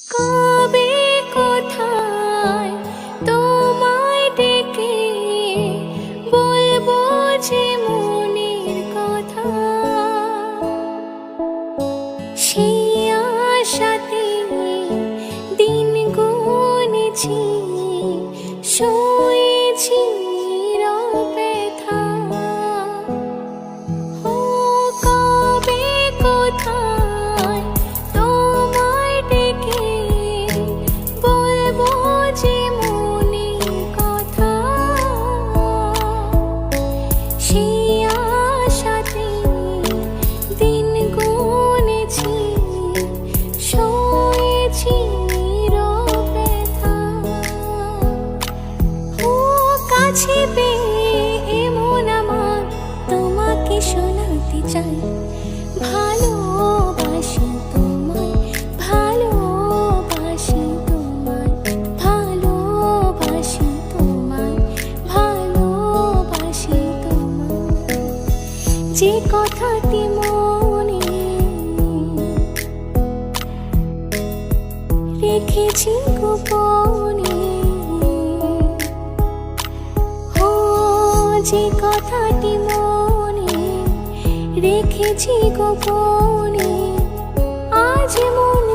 কবে কোথায় তোমায় ডেকে বলবো যে মনের কথা, সেই আশাতে দিন গুনেছি, শুয়েছি ব্যথা। ও কবে কোথায় তোমায় ডেকে বলবো যে মনের কথা, সেই আশাতে দিন গুনেছি, শুয়েছি ব্যথা। ও কাছে পেয়ে এমন আমার তোমাকে শোনাতে চাই, ভালোবাসি তোমায়, ভালোবাসি তোমায়, ভালোবাসি তোমায়, ভালোবাসি তোমায়। যে কথাটি মনে রেখেছি গোপনে, ও যে কথাটি মনে রেখেছি গোপনে, আজ মন